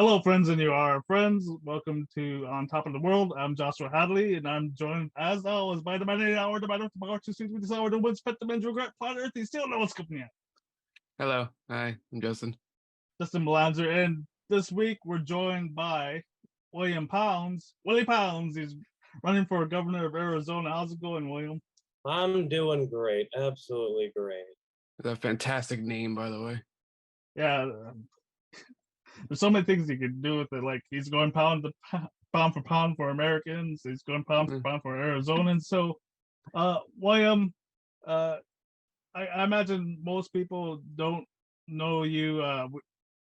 Hello, friends, and you are our friends. Welcome to On Top of the World. I'm Joshua Hadley, and I'm joined, as always, by the man of the hour, the man of the power, to speak with this hour, the woods, pet the men, regret, planet Earth. He still knows what's coming out. Hello, hi, I'm Justin. Justin Melanzer, and this week we're joined by William Pounds. Willie Pounds is running for governor of Arizona. How's it going, William? I'm doing great, absolutely great. That's a fantastic name, by the way. Yeah, there's so many things you can do with it. Like he's going pound for pound for Americans. He's going pound for pound for Arizonans. So, William, I imagine most people don't know you.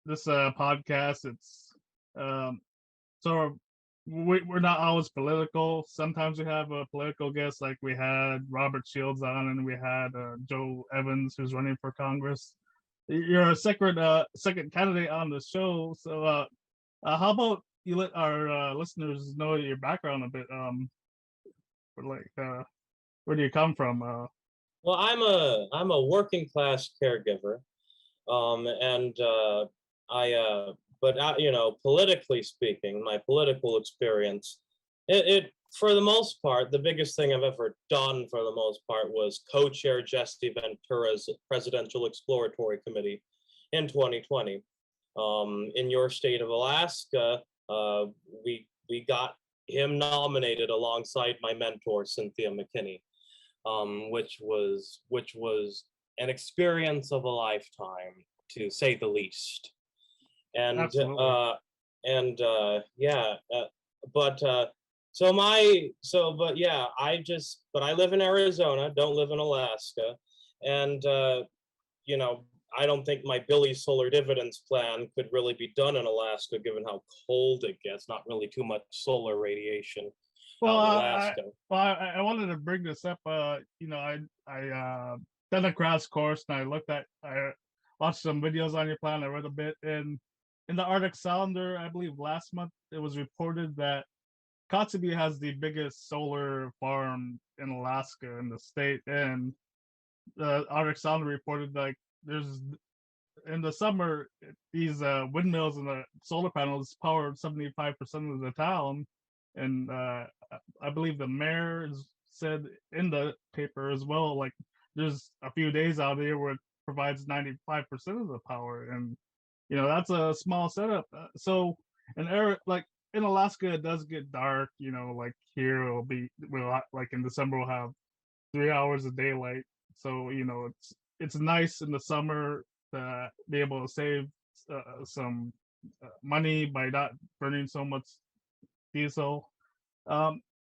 This podcast, it's sort of we're not always political. Sometimes we have a political guest, like we had Robert Shields on, and we had Joe Evans, who's running for Congress. You're a second candidate on the show, so how about you let our listeners know your background a bit? Where do you come from? Well, I'm a working class caregiver, and politically speaking, my political experience, it for the most part, the biggest thing I've ever done for the most part was co-chair Jesse Ventura's Presidential Exploratory Committee in 2020. In your state of Alaska, we got him nominated alongside my mentor Cynthia McKinney, which was an experience of a lifetime, to say the least. And Absolutely. I live in Arizona, don't live in Alaska, and I don't think my Billy solar dividends plan could really be done in Alaska, given how cold it gets. Not really too much solar radiation Well, out in Alaska. I wanted to bring this up. I done a crash course, and I watched some videos on your plan. I read a bit, and in the Arctic Sounder, I believe last month it was reported that Kotzebue has the biggest solar farm in Alaska in the state, and the Arctic Sounder reported like there's in the summer these windmills and the solar panels power 75% of the town, and I believe the mayor said in the paper as well, like there's a few days out there where it provides 95% of the power, and that's a small setup. So like in Alaska it does get dark, like here like in December we'll have 3 hours of daylight. So it's nice in the summer to be able to save some money by not burning so much diesel.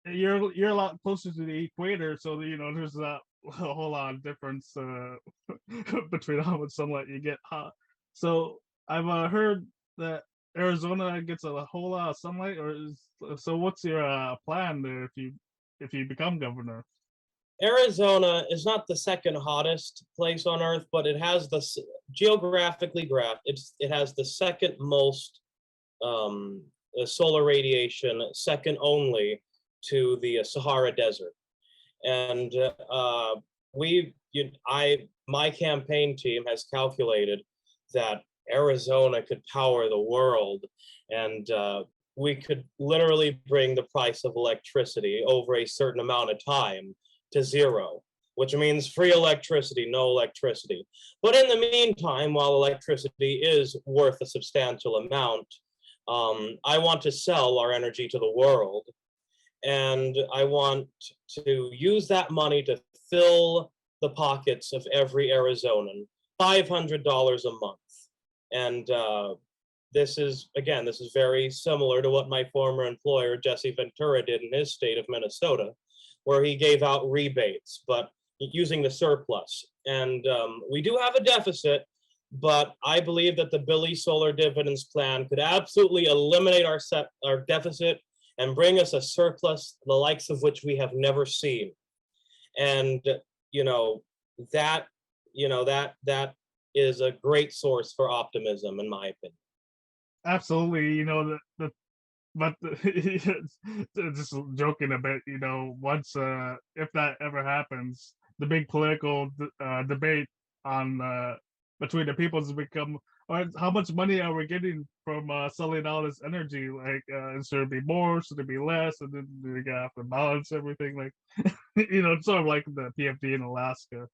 You're a lot closer to the equator, so there's a whole lot of difference between how much sunlight you get. So I've heard that Arizona gets a whole lot of sunlight, so what's your plan there if you become governor? Arizona is not the second hottest place on Earth, but it has geographically graphed. It has the second most solar radiation, second only to the Sahara Desert. And my campaign team has calculated that Arizona could power the world, and we could literally bring the price of electricity over a certain amount of time to zero, which means free electricity, no electricity. But in the meantime, while electricity is worth a substantial amount, I want to sell our energy to the world, and I want to use that money to fill the pockets of every Arizonan, $500 a month. And this is very similar to what my former employer, Jesse Ventura, did in his state of Minnesota, where he gave out rebates, but using the surplus. And we do have a deficit, but I believe that the Billy Solar Dividends Plan could absolutely eliminate our deficit and bring us a surplus, the likes of which we have never seen. And that is a great source for optimism, in my opinion. Absolutely, just joking a bit, once if that ever happens, the big political debate on between the peoples become, all right, how much money are we getting from selling all this energy. Like, should it be more? Should it be less? And then they have to balance everything. Like, it's sort of like the PFD in Alaska.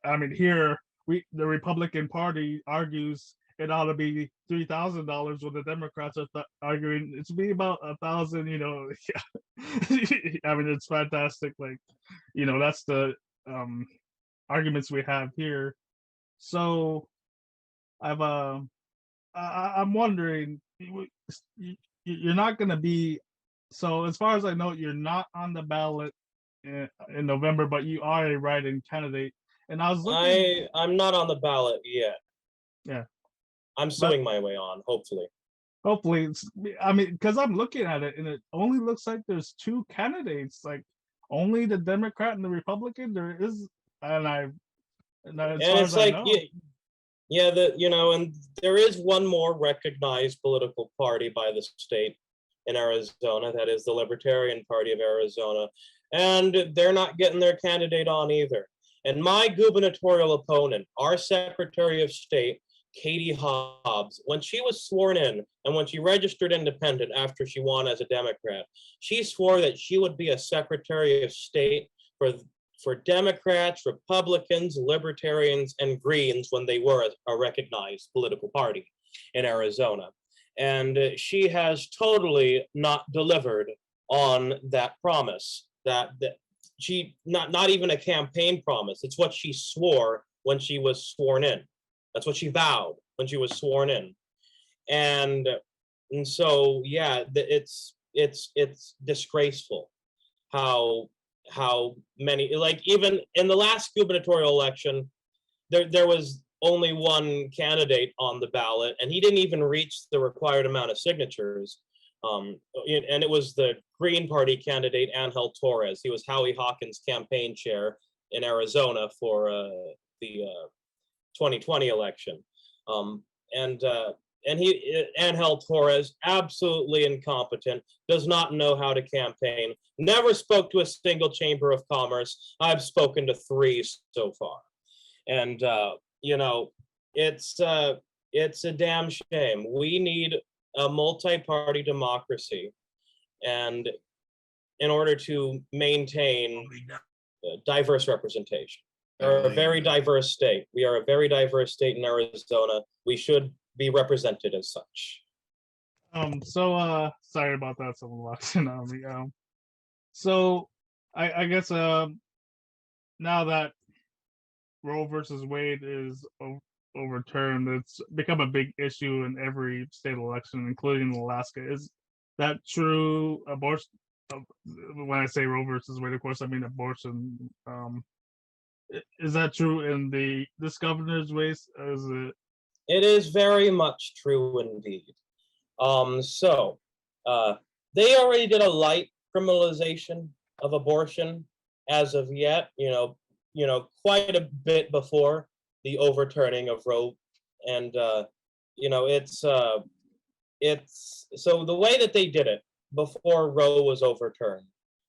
I mean, here the Republican Party argues it ought to be $3,000, when the Democrats are arguing it should be about 1,000. I mean, it's fantastic. Like, that's the arguments we have here. So I've I'm wondering, you're not going to be. So as far as I know, you're not on the ballot in November, but you are a write-in candidate. And I was looking. I'm not on the ballot yet. Yeah. I'm suing my way on, hopefully. Hopefully, I mean, because I'm looking at it, and it only looks like there's two candidates, like only the Democrat and the Republican. There is, and as far as I know, and there is one more recognized political party by the state in Arizona, that is the Libertarian Party of Arizona, and they're not getting their candidate on either. And my gubernatorial opponent, our Secretary of State, Katie Hobbs, when she was sworn in and when she registered independent after she won as a Democrat, she swore that she would be a Secretary of State for Democrats, Republicans, Libertarians, and Greens when they were a recognized political party in Arizona. And she has totally not delivered on that promise. That she not even a campaign promise. It's what she swore when she was sworn in. That's what she vowed when she was sworn in. And so, yeah, it's disgraceful how many, like, even in the last gubernatorial election, there was only one candidate on the ballot, and he didn't even reach the required amount of signatures. And it was the Green Party candidate, Angel Torres. He was Howie Hawkins' campaign chair in Arizona for the 2020 election. And Angel Torres, absolutely incompetent, does not know how to campaign, never spoke to a single chamber of commerce. I've spoken to 3 so far. And, it's a damn shame. We need a multi-party democracy, and in order to maintain diverse representation. We're a very diverse state. We are a very diverse state in Arizona. We should be represented as such. Sorry about that. Someone walked in on me. So I guess now that Roe versus Wade is overturned, it's become a big issue in every state election, including Alaska. Is that true? Abortion. When I say Roe versus Wade, of course, I mean abortion. Is that true in this governor's race? Is it? It is very much true indeed. They already did a light criminalization of abortion as of yet, quite a bit before the overturning of Roe. And, it's so the way that they did it before Roe was overturned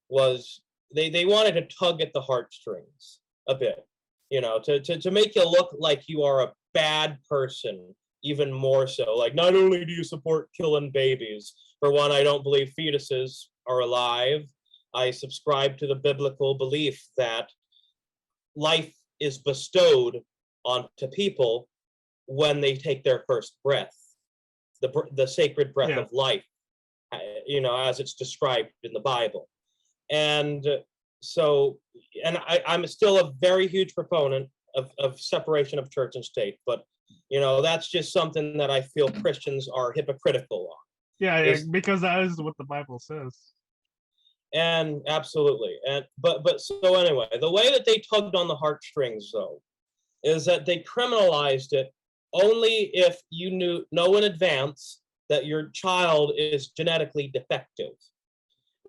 was they wanted to tug at the heartstrings a bit, to make you look like you are a bad person, even more so. Like, not only do you support killing babies, for one, I don't believe fetuses are alive. I subscribe to the biblical belief that life is bestowed onto people when they take their first breath, the sacred breath of life, as it's described in the Bible. And so, and I'm still a very huge proponent of separation of church and state, but that's just something that I feel Christians are hypocritical on. Yeah, because that is what the Bible says. And absolutely, but so anyway, the way that they tugged on the heartstrings, though, is that they criminalized it only if you know in advance that your child is genetically defective.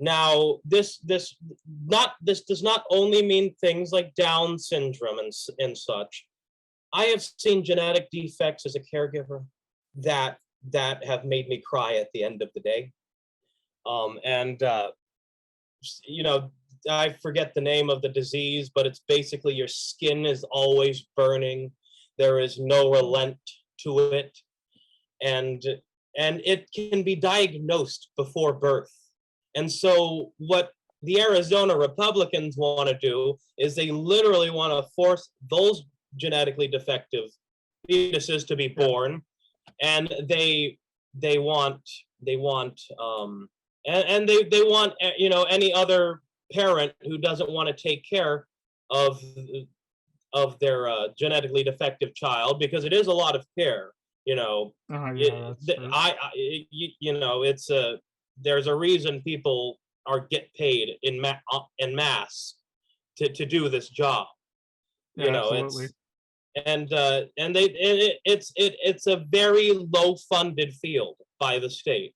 Now, this does not only mean things like Down syndrome and such. I have seen genetic defects as a caregiver that have made me cry at the end of the day. I forget the name of the disease, but it's basically your skin is always burning. There is no relent to it. And and it can be diagnosed before birth. And so what the Arizona Republicans want to do is they literally want to force those genetically defective fetuses to be born, and they want and they want any other parent who doesn't want to take care of their genetically defective child, because it is a lot of care. That's true. It's there's a reason people get paid in mass to do this job. Absolutely. It's a very low funded field by the state,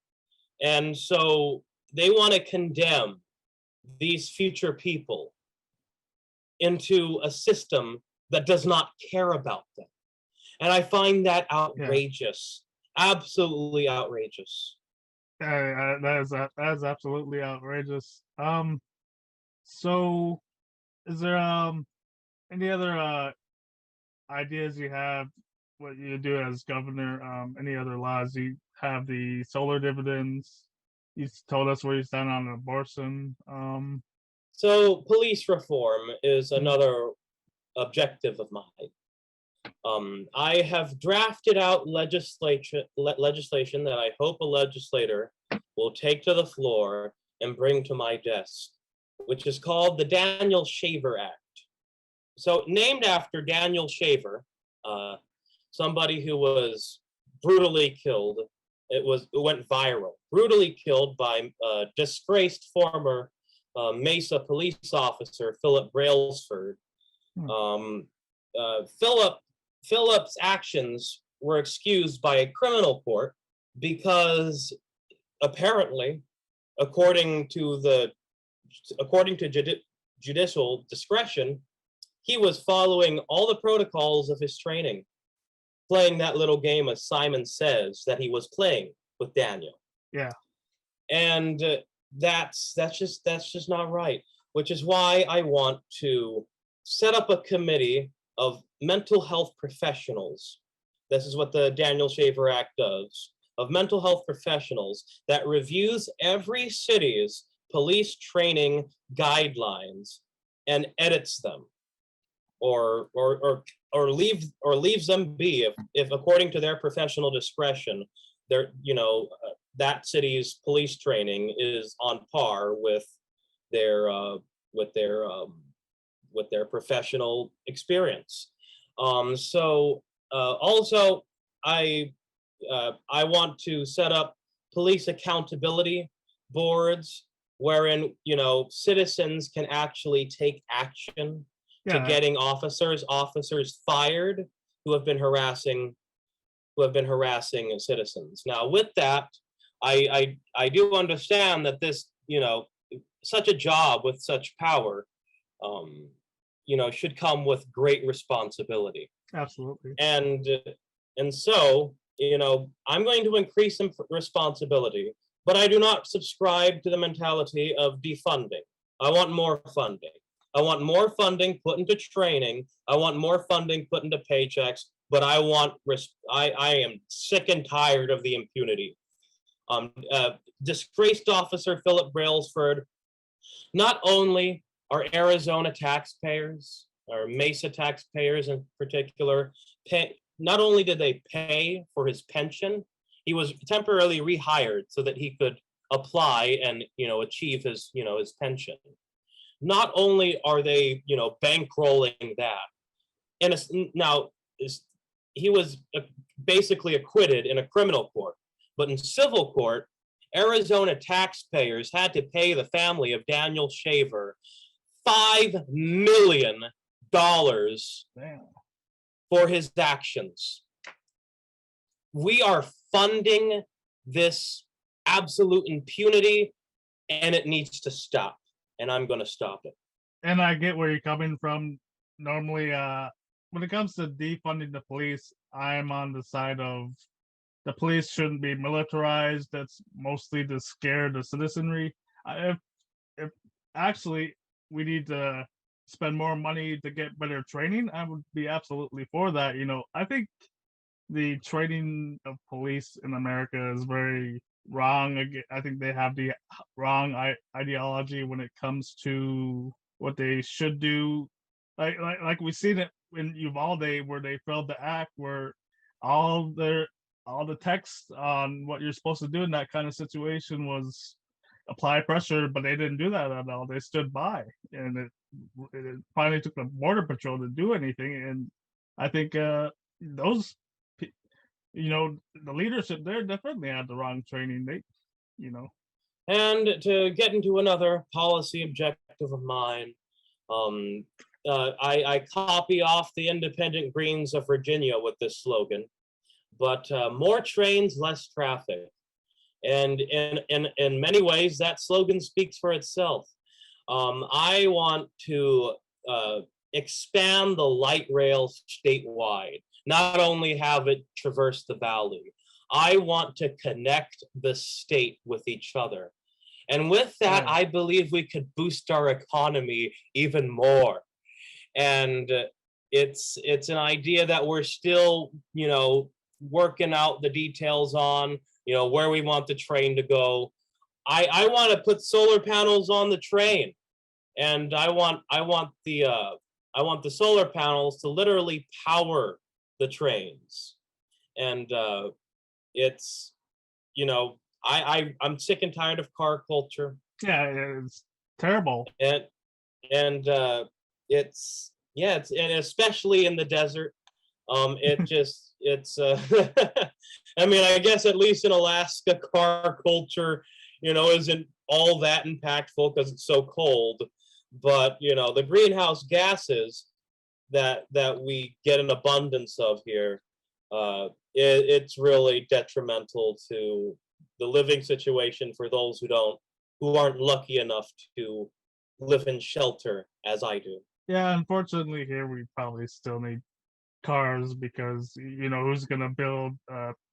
and so they want to condemn these future people into a system that does not care about them. And I find that outrageous. Absolutely outrageous. That is absolutely outrageous. So is there any other ideas you have what you do as governor? Any other laws? You have the solar dividends. You told us where you stand on abortion. So police reform is another objective of mine. I have drafted out legislation that I hope a legislator will take to the floor and bring to my desk, which is called the Daniel Shaver Act. So named after Daniel Shaver, somebody who was brutally killed. It went viral. Brutally killed by disgraced former Mesa police officer Philip Brailsford. Philip's actions were excused by a criminal court because apparently, according to judicial discretion, he was following all the protocols of his training, playing that little game, as Simon says, that he was playing with Daniel. Yeah. And that's just not right, which is why I want to set up a committee of mental health professionals. This is what the Daniel Shaver Act does, of mental health professionals that reviews every city's police training guidelines and edits them, or leaves them be if according to their professional discretion, that city's police training is on par with their professional experience. Also, I want to set up police accountability boards wherein citizens can actually take action to getting officers fired who have been harassing citizens. Now, with that, I do understand that this such a job with such power should come with great responsibility. Absolutely. And so I'm going to increase some responsibility, but I do not subscribe to the mentality of defunding. I want more funding. I want more funding put into training. I want more funding put into paychecks, but I am sick and tired of the impunity. Disgraced officer Philip Brailsford, not only are Arizona taxpayers, or Mesa taxpayers in particular, not only did they pay for his pension, he was temporarily rehired so that he could apply and achieve his pension. Not only are they bankrolling that, and he was basically acquitted in a criminal court, but in civil court, Arizona taxpayers had to pay the family of Daniel Shaver $5 million for his actions. We are funding this absolute impunity, and it needs to stop. And I'm going to stop it. And I get where you're coming from. Normally, when it comes to defunding the police, I'm on the side of the police shouldn't be militarized. That's mostly to scare the citizenry. If actually we need to spend more money to get better training, I would be absolutely for that. I think the training of police in America is very wrong. I think they have the wrong ideology when it comes to what they should do. Like we seen it in Uvalde, where they failed to act, where all their all the text on what you're supposed to do in that kind of situation was apply pressure, but they didn't do that at all. They stood by, and it finally took the border patrol to do anything. And I think those, the leadership there definitely had the wrong training. They, you know, And to get into another policy objective of mine, um, I copy off the Independent Greens of Virginia with this slogan, but more trains, less traffic. And in many ways, that slogan speaks for itself. I want to expand the light rail statewide, not only have it traverse the valley. I want to connect the state with each other. And with that, Yeah. I believe we could boost our economy even more. And it's an idea that we're still, working out the details on, where we want the train to go. I want to put solar panels on the train, and I want the solar panels to literally power the trains. And it's, I'm sick and tired of car culture. yeah, it's terrible. And it's, yeah, it's, and especially in the desert. It's I mean, I guess at least in Alaska, car culture, isn't all that impactful because it's so cold. But the greenhouse gases that we get an abundance of here, it's really detrimental to the living situation for those who aren't lucky enough to live in shelter as I do. Yeah, unfortunately, here we probably still need cars because who's gonna build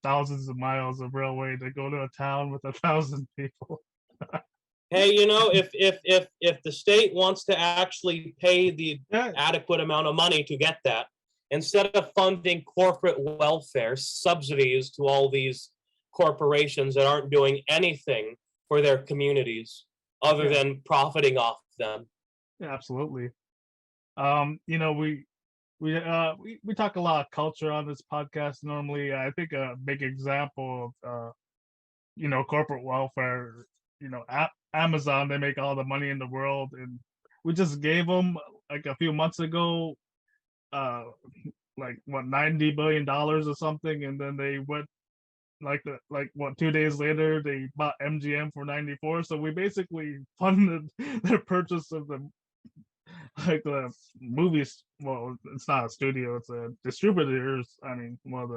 thousands of miles of railway to go to a town with 1,000 people? Hey, if the state wants to actually pay the Yeah, adequate amount of money to get that, instead of funding corporate welfare subsidies to all these corporations that aren't doing anything for their communities other Yeah. than profiting off them. yeah, absolutely. We talk a lot of culture on this podcast normally. I think a big example of corporate welfare. Amazon, they make all the money in the world, and we just gave them like a few months ago, uh, like what $90 billion or something, and then they went like what 2 days later they bought MGM for 94. So we basically funded their purchase of the movies. Well, it's not a studio; it's a distributors. I mean, one of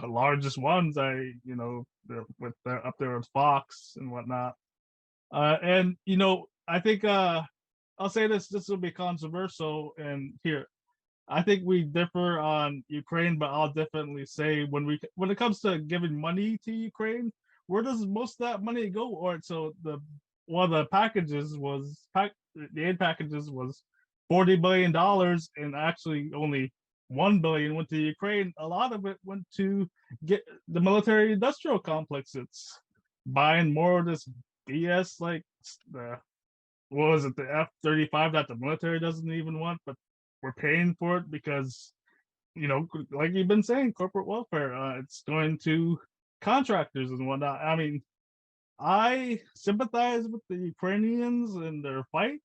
the largest ones. They're up there with Fox and whatnot. And I think I'll say this. This will be controversial, and here I think we differ on Ukraine, but I'll definitely say when it comes to giving money to Ukraine, where does most of that money go? Or so one of the packages was the aid packages was $40 billion, and actually only 1 billion went to Ukraine. A lot of it went to get the military industrial complex. It's buying more of this BS, like the what was it, the F-35 that the military doesn't even want, but we're paying for it because like you've been saying, corporate welfare. It's going to contractors and whatnot. I mean, I sympathize with the Ukrainians and their fight,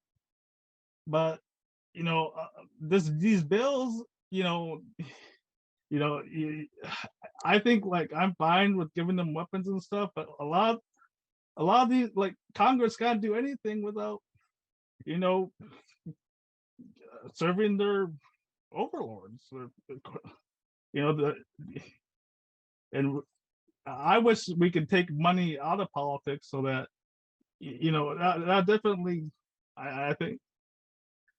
but these bills, you- I think like I'm fine with giving them weapons and stuff, but a lot of these, like, Congress can't do anything without you know serving their overlords. The and I wish we could take money out of politics so that that definitely I think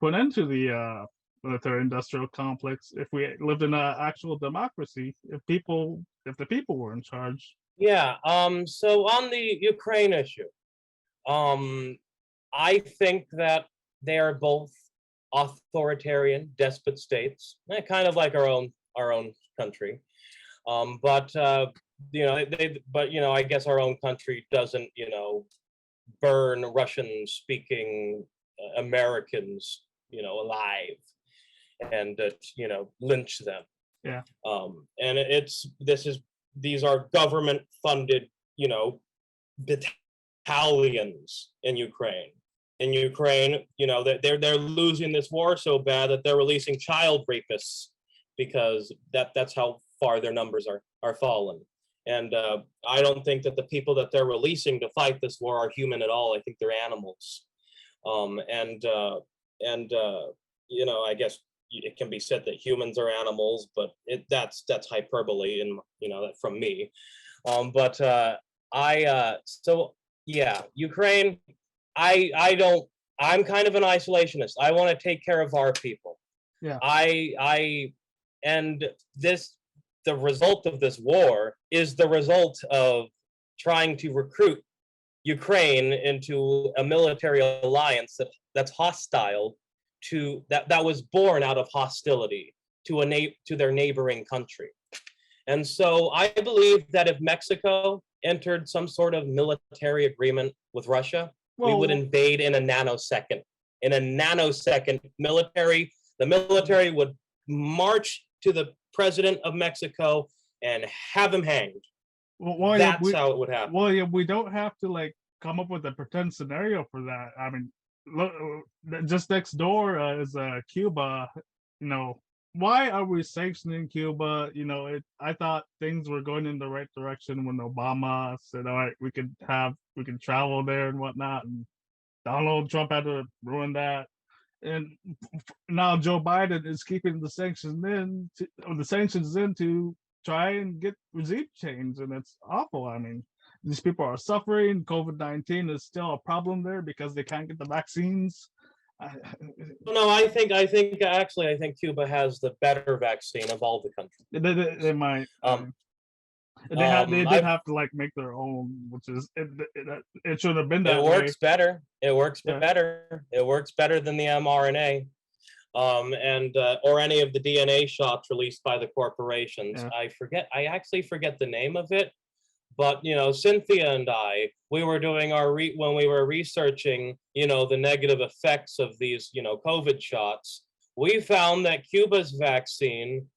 put into the military industrial complex if we lived in an actual democracy. If the people were in charge. Yeah. So on the Ukraine issue, um, I think that they are both authoritarian, despot states, kind of like our own country. But but I guess our own country doesn't, burn Russian-speaking Americans, alive, and lynch them. Yeah. And these are government-funded, battalions in Ukraine. In Ukraine, they're losing this war so bad that they're releasing child rapists because that's how far their numbers are fallen. And I don't think that the people that they're releasing to fight this war are human at all. I think they're animals. I guess it can be said that humans are animals, but that's hyperbole, and from me. Ukraine. I'm kind of an isolationist. I want to take care of our people. Yeah. The result of this war is the result of trying to recruit Ukraine into a military alliance that's hostile that was born out of hostility to their neighboring country. And so I believe that if Mexico entered some sort of military agreement with Russia, we would invade in a nanosecond. In a nanosecond, the military would march to the president of Mexico and have him hanged. That's how it would happen. Well, yeah, we don't have to come up with a pretend scenario for that. I mean, look, just next door is Cuba. Why are we sanctioning Cuba? I thought things were going in the right direction when Obama said, all right, we can travel there and whatnot, and Donald Trump had to ruin that. And now Joe Biden is keeping the sanctions in to try and get regime change, and it's awful. I mean, these people are suffering. COVID-19 is still a problem there because they can't get the vaccines. No, I think Cuba has the better vaccine of all the countries. They might. They did have to make their own, which is it should have been that way. It works better. It works better. It works better than the mRNA, or any of the DNA shots released by the corporations. Yeah. I actually forget the name of it, but Cynthia and I, we were doing when we were researching, the negative effects of these, COVID shots. We found that Cuba's vaccine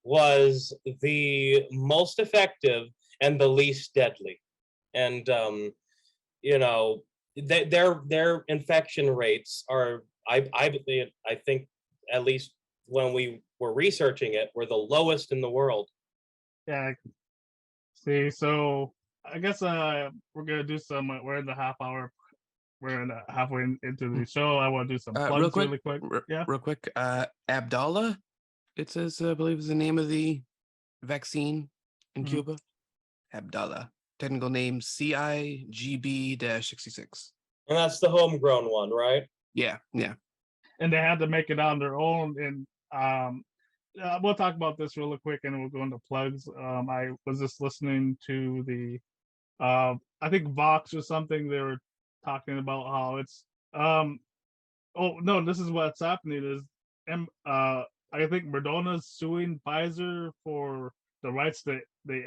was the most effective and the least deadly, and their infection rates are, I think, at least when we were researching it, were the lowest in the world. Yeah. See, so I guess we're gonna do some. We're in the half hour. We're halfway into the show. I want to do some plugs really quick. Real quick. Abdallah, it says, I believe, is the name of the vaccine in Cuba. Abdallah. Technical name CIGB-66. And that's the homegrown one, right? Yeah. And they had to make it on their own. And we'll talk about this really quick, and we'll go into plugs. I was just listening to the, I think Vox or something. They were talking about how it's, this is what's happening is, I think Moderna's suing Pfizer for the rights to the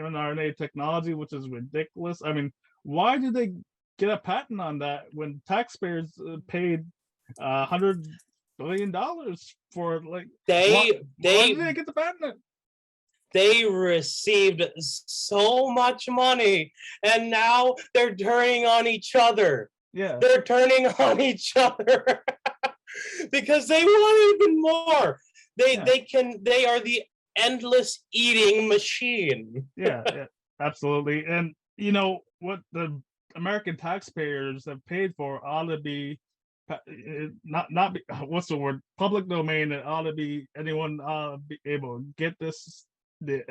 mRNA technology, which is ridiculous. I mean, why did they get a patent on that when taxpayers paid $100 billion for why did they get the patent? They received so much money, and now they're turning on each other. Yeah, they're turning on each other because they want even more. They are the endless eating machine. yeah, absolutely. And what the American taxpayers have paid for ought to be not be, what's the word, public domain. It ought to be anyone be able to get the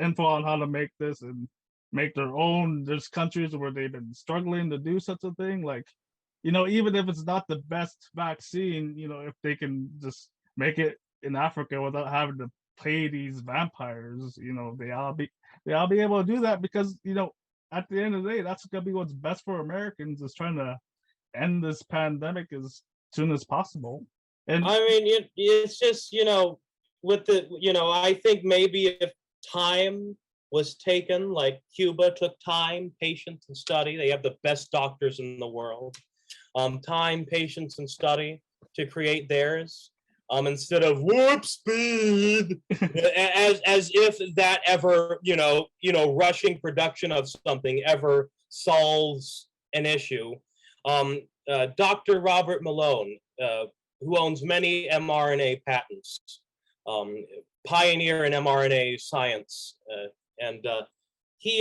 info on how to make this and make their own. There's countries where they've been struggling to do such a thing, even if it's not the best vaccine, if they can just make it in Africa without having to pay these vampires, they all be able to do that, because at the end of the day, that's gonna be what's best for Americans, is trying to end this pandemic as soon as possible. And I mean, it's just with the I think maybe if time was taken, like Cuba took time, patience, and study. They have the best doctors in the world. Time, patience, and study to create theirs. Instead of warp speed, as if that ever, rushing production of something ever solves an issue. Dr. Robert Malone, who owns many mRNA patents, pioneer in mRNA science, and he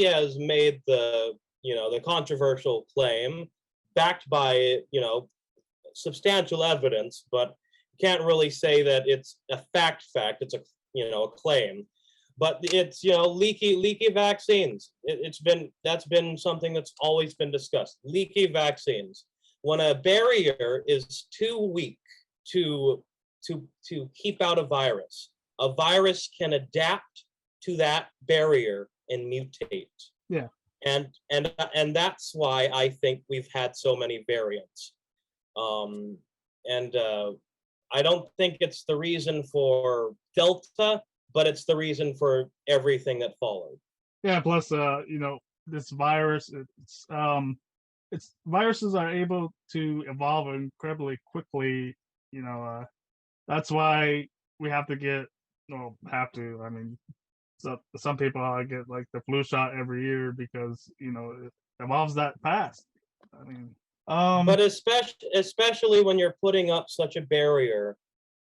has made the controversial claim, backed by substantial evidence, but can't really say that it's a fact. It's a claim, but it's leaky vaccines. That's been something that's always been discussed. Leaky vaccines. When a barrier is too weak to keep out a virus can adapt to that barrier and mutate. Yeah. And that's why I think we've had so many variants. I don't think it's the reason for Delta, but it's the reason for everything that followed. Yeah. Plus, this virus, it's viruses are able to evolve incredibly quickly. That's why we have to get. Well, have to. I mean, some people get like the flu shot every year because it evolves that fast. I mean. But especially when you're putting up such a barrier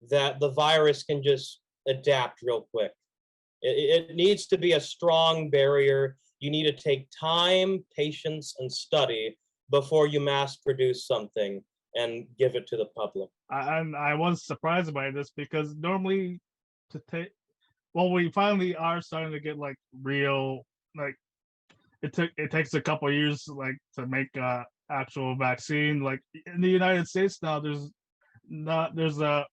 that the virus can just adapt real quick. It needs to be a strong barrier. You need to take time, patience, and study before you mass produce something and give it to the public. I was surprised by this because normally we finally are starting to get like real, like it takes a couple of years like to make actual vaccine. Like in the United States now, there's a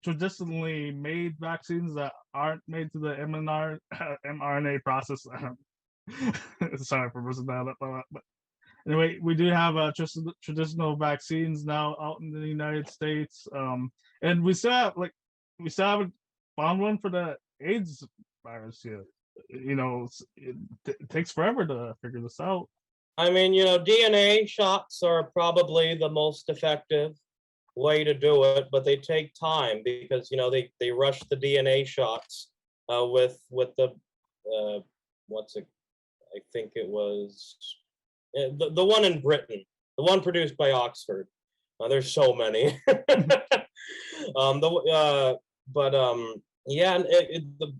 traditionally made vaccines that aren't made to the mRNA process. Sorry for messing that up, but anyway, we do have traditional vaccines now out in the United States, and we still haven't found one for the AIDS virus yet. It takes forever to figure this out. I mean, DNA shots are probably the most effective way to do it, but they take time because they rush the DNA shots with the I think it was the one in Britain, the one produced by Oxford. There's so many.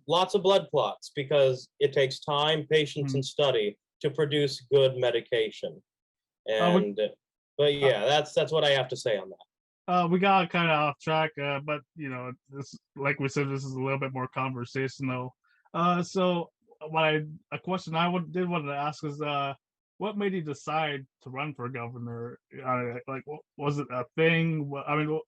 Lots of blood clots because it takes time, patience, and study to produce good medication. That's what I have to say on that. We got kind of off track, but this, like we said, this is a little bit more conversational. So a question I did want to ask is, what made you decide to run for governor? Was it a thing? I mean,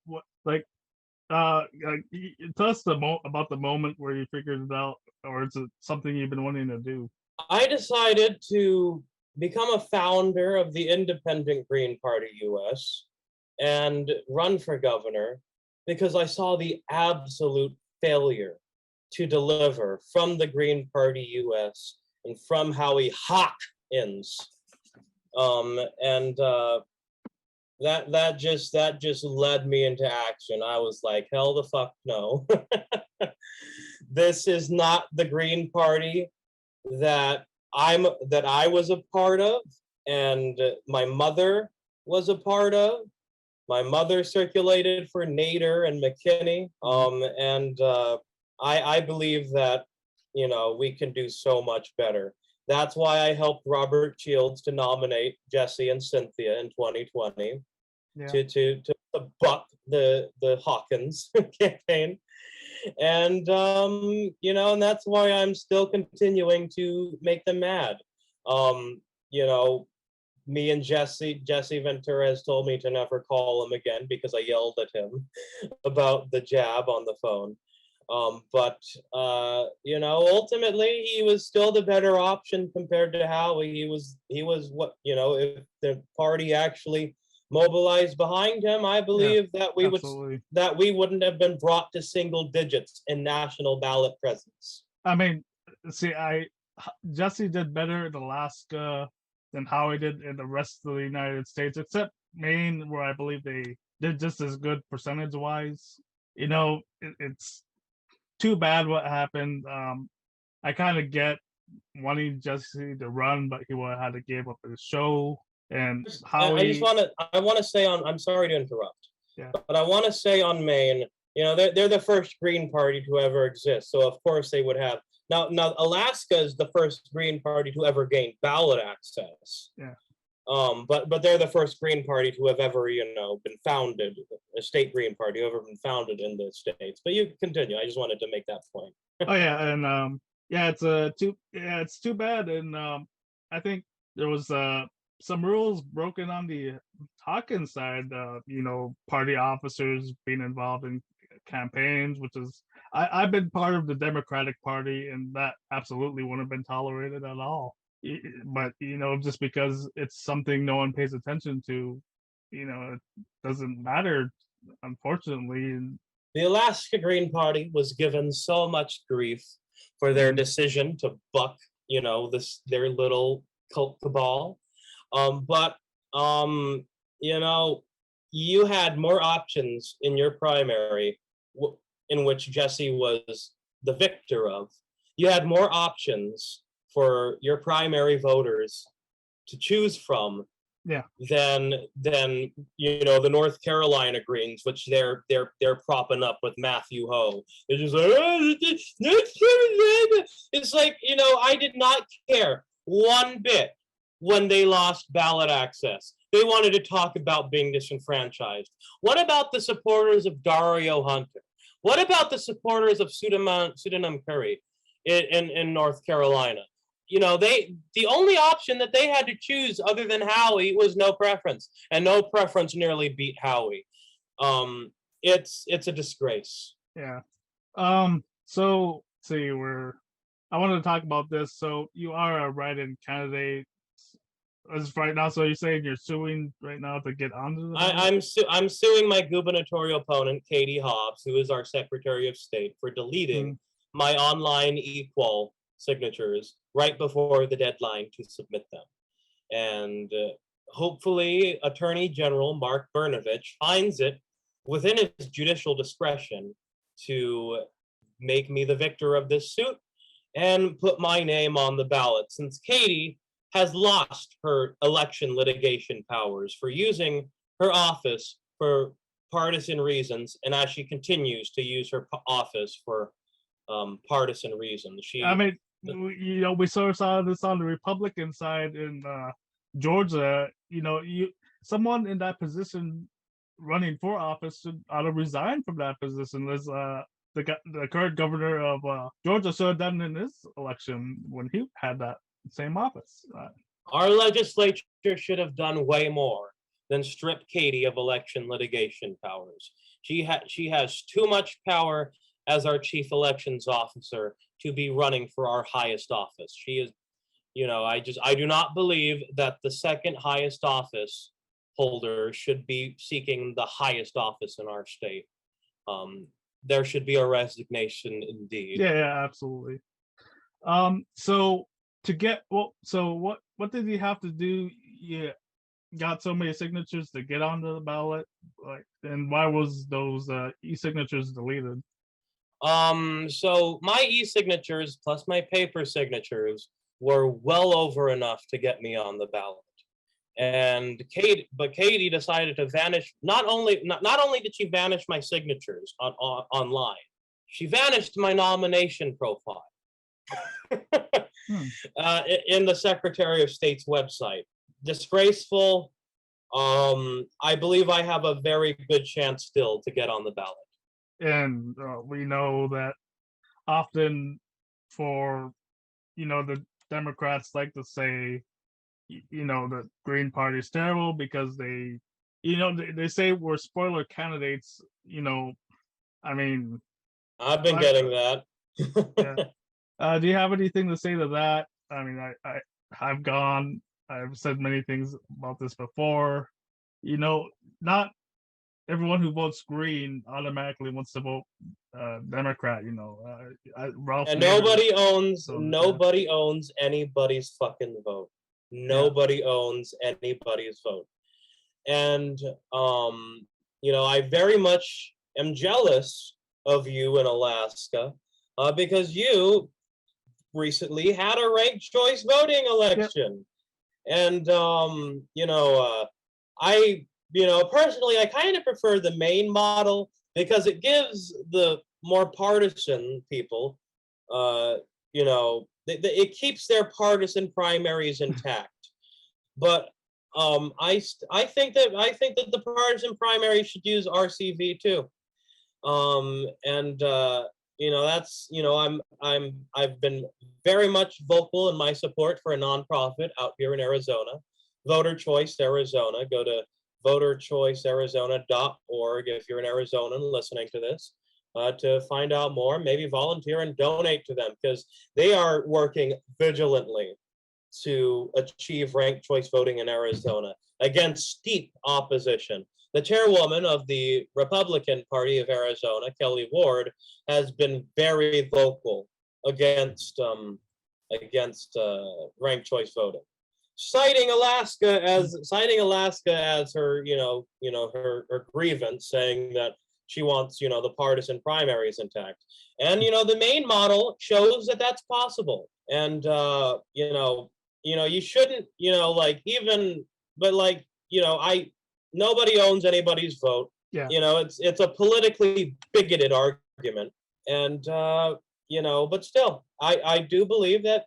tell us about the moment where you figured it out, or is it something you've been wanting to do? I decided to become a founder of the Independent Green Party US and run for governor because I saw the absolute failure to deliver from the Green Party US and from Howie Hawkins. That just led me into action. I was like, hell the fuck no. This is not the Green Party that I was a part of, and my mother was a part of. My mother circulated for Nader and McKinney, I believe that we can do so much better. That's why I helped Robert Shields to nominate Jesse and Cynthia in 2020 to buck the Hawkins campaign. And and that's why I'm still continuing to make them mad. Me and Jesse Ventura has told me to never call him again because I yelled at him about the jab on the phone. Ultimately he was still the better option compared to Howie. He was what, if the party actually mobilized behind him, I believe that we wouldn't have been brought to single digits in national ballot presence. I mean, see, Jesse did better in Alaska than Howie did in the rest of the United States, except Maine, where I believe they did just as good percentage wise. It's too bad what happened. I kind of get wanting Jesse to run, but he would have had to give up his show. And Howie, I want to say I'm sorry to interrupt, yeah, but I want to say on Maine, they're the first Green Party to ever exist, so of course they would have. Now Alaska is the first Green Party to ever gain ballot access. yeah. But they're the first Green Party to have ever, been founded, a state Green Party, ever been founded in the states. But you continue. I just wanted to make that point. Oh yeah, and yeah, it's too bad, and I think there was some rules broken on the Hawkins side. Party officers being involved in campaigns, which is I've been part of the Democratic Party, and that absolutely wouldn't have been tolerated at all. But just because it's something no one pays attention to, it doesn't matter, unfortunately. And The Alaska Green Party was given so much grief for their decision to buck, their little cult cabal. But you had more options in your primary, in which Jesse was the victor of. You had more options for your primary voters to choose from, yeah, than the North Carolina Greens, which they're propping up with Matthew Ho. They're just like, it's like, I did not care one bit when they lost ballot access. They wanted to talk about being disenfranchised. What about the supporters of Dario Hunter? What about the supporters of Pseudonym Curry in North Carolina? The only option that they had to choose other than Howie was no preference, and no preference nearly beat Howie. It's a disgrace. yeah. So see, I wanted to talk about this. So you are a write-in candidate as of right now. So you're saying you're suing right now to get onto the ballot? I'm suing my gubernatorial opponent, Katie Hobbs, who is our Secretary of State, for deleting my online equal signatures right before the deadline to submit them. And hopefully Attorney General Mark Brnovich finds it within his judicial discretion to make me the victor of this suit and put my name on the ballot, since Katie has lost her election litigation powers for using her office for partisan reasons, and as she continues to use her office for partisan reasons. We sort of saw this on the Republican side in Georgia. Someone in that position running for office ought to resign from that position. There's the current governor of Georgia should have done in his election when he had that same office. Our legislature should have done way more than strip Katie of election litigation powers. She has too much power as our chief elections officer to be running for our highest office. She is, I do not believe that the second highest office holder should be seeking the highest office in our state. There should be a resignation indeed. Yeah, absolutely. So what did he have to do? Yeah, got so many signatures to get onto the ballot, and why was those e-signatures deleted? So my e-signatures plus my paper signatures were well over enough to get me on the ballot. And Katie decided to vanish. Not only did she vanish my signatures online, she vanished my nomination profile in the Secretary of State's website. Disgraceful. I believe I have a very good chance still to get on the ballot. And we know that often for the Democrats like to say the Green Party is terrible because they say we're spoiler candidates. I've been getting that. Yeah. Do you have anything to say to that? I've said many things about this before. Not everyone who votes green automatically wants to vote Democrat. Ralph And Nader. So, nobody owns anybody's fucking vote. Nobody owns anybody's vote. And I very much am jealous of you in Alaska, because you recently had a ranked choice voting election. And I personally, I kind of prefer the Maine model because it gives the more partisan people, it keeps their partisan primaries intact. But I think that the partisan primary should use RCV too. And that's I've been very much vocal in my support for a nonprofit out here in Arizona, Voter Choice Arizona. Go to voterchoicearizona.org if you're in Arizona and listening to this, to find out more. Maybe volunteer and donate to them because they are working vigilantly to achieve ranked choice voting in Arizona against steep opposition. The chairwoman of the Republican Party of Arizona, Kelly Ward, has been very vocal against ranked choice voting, citing Alaska as her her grievance, saying that she wants the partisan primaries intact. And the Maine model shows that that's possible. And you shouldn't nobody owns anybody's vote. Yeah. It's a politically bigoted argument. And but still, I do believe that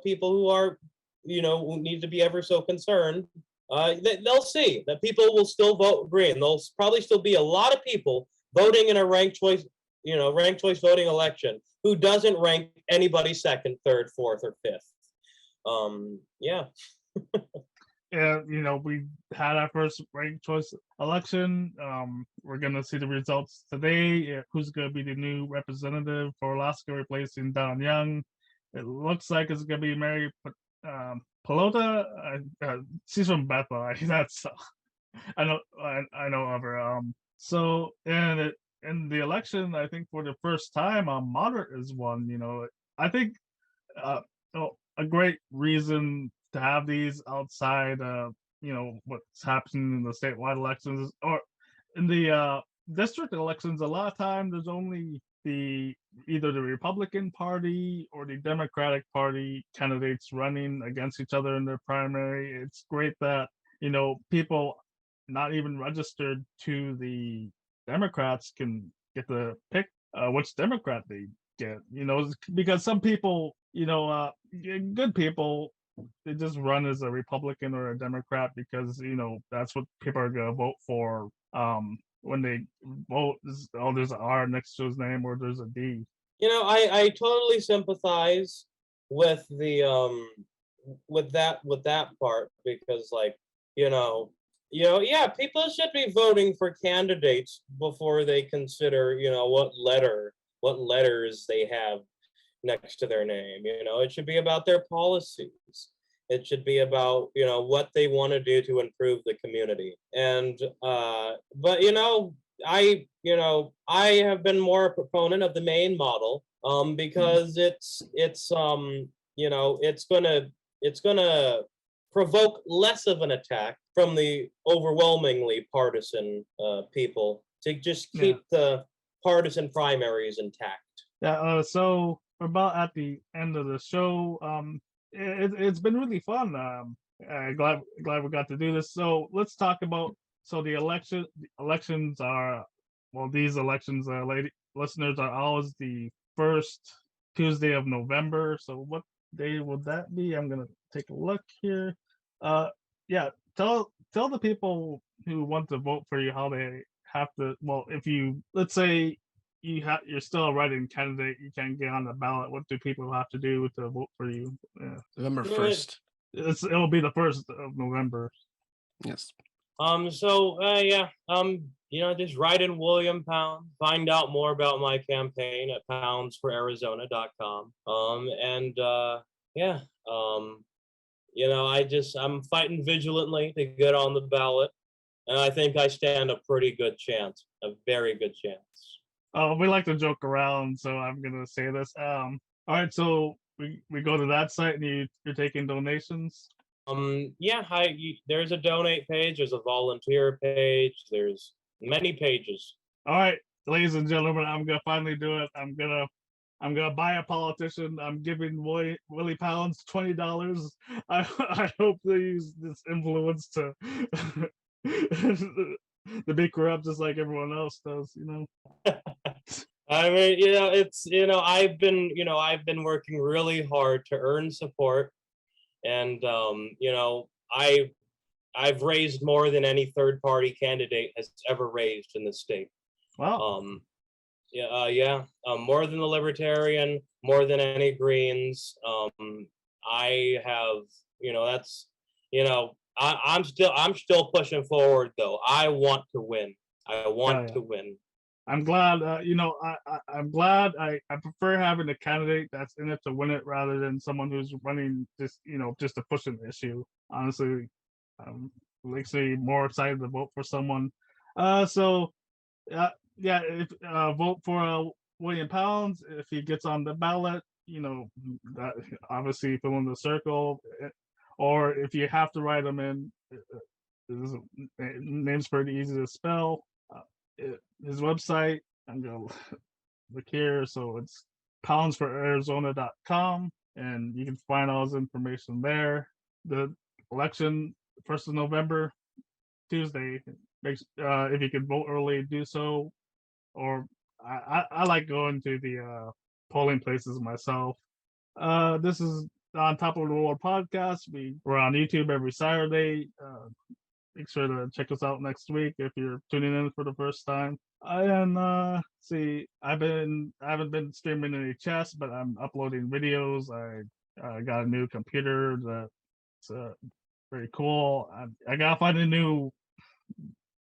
people who are who need to be ever so concerned, they'll see that people will still vote green. There'll probably still be a lot of people voting in a ranked choice voting election who doesn't rank anybody second, third, fourth, or fifth. Yeah. Yeah, we had our first ranked choice election. We're gonna see the results today. Who's gonna be the new representative for Alaska, replacing Don Young? It looks like it's gonna be Mary Pelota. She's from Bethel. That's I know of her. So in the election, I think for the first time, moderate is won. I think a great reason to have these outside of what's happening in the statewide elections or in the district elections. A lot of time there's only either the Republican Party or the Democratic Party candidates running against each other in their primary. It's great that people not even registered to the Democrats can get to pick which Democrat they get. Because some people, good people, they just run as a Republican or a Democrat because that's what people are gonna vote for. When they vote, there's an R next to his name or there's a D. I totally sympathize with the with that part because people should be voting for candidates before they consider what letters they have next to their name. It should be about their policies. It should be about what they want to do to improve the community. And but I have been more a proponent of the Maine model because it's gonna provoke less of an attack from the overwhelmingly partisan people to just keep the partisan primaries intact. Yeah. So we're about at the end of the show. It's been really fun. Glad we got to do this. So let's talk about the elections are these elections, listeners, are always the first Tuesday of November. So what day would that be? I'm gonna take a look here. Yeah, tell the people who want to vote for you how they have to. Well, if you, let's say you're still a write-in candidate, you can't get on the ballot. What do people have to do to vote for you? November 1st. It'll be the 1st of November. Yes. Just write in William Pound. Find out more about my campaign at poundsforarizona.com. I'm fighting vigilantly to get on the ballot, and I think I stand a pretty good chance, a very good chance. We like to joke around, so I'm gonna say this. All right, so we go to that site and you're taking donations. Yeah, there's a donate page, there's a volunteer page, there's many pages. All right, ladies and gentlemen, I'm gonna finally do it. I'm gonna buy a politician. I'm giving Willie Pounds $20. I hope they use this influence to to be corrupt just like everyone else does. I mean, it's I've been working really hard to earn support, and I've raised more than any third party candidate has ever raised in the state. Wow. More than the Libertarian, more than any Greens. I have, that's, I'm still pushing forward though. I want to win. I want to win. I'm glad. I'm glad. I prefer having a candidate that's in it to win it rather than someone who's running just to push an issue. Honestly, makes me more excited to vote for someone. If vote for William Pounds if he gets on the ballot. That obviously fill in the circle, or if you have to write them in, his name's pretty easy to spell. His website, I'm gonna look here, so it's poundsforarizona.com, and you can find all his information there. The election, 1st of November, Tuesday. If you can vote early, do so. Or I like going to the polling places myself. This is on Top of the World podcast. We're on YouTube every Saturday. Make sure to check us out next week if you're tuning in for the first time. And see, I haven't been streaming any chess, but I'm uploading videos. I got a new computer that's very cool. I gotta find a new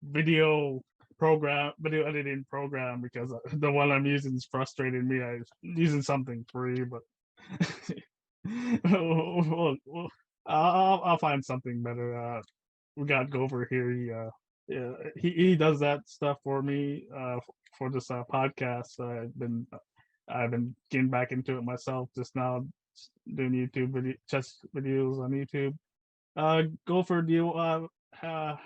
video editing program, because the one I'm using is frustrating me. I'm using something free, but I'll find something better. We got Gopher here. He does that stuff for me for this podcast. I've been getting back into it myself just now, doing chess videos on YouTube. Gopher, do you have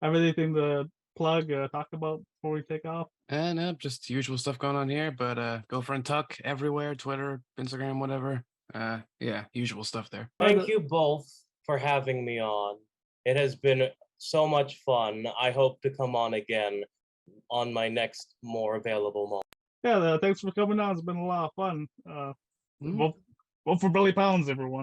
anything to plug, talk about before we take off? No, just usual stuff going on here, but Gopher and Tuck everywhere, Twitter, Instagram, whatever. Yeah, usual stuff there. Thank you both for having me on. It has been so much fun. I hope to come on again on my next more available moment. Yeah, thanks for coming on. It's been a lot of fun. Vote for Billy Pounds, everyone.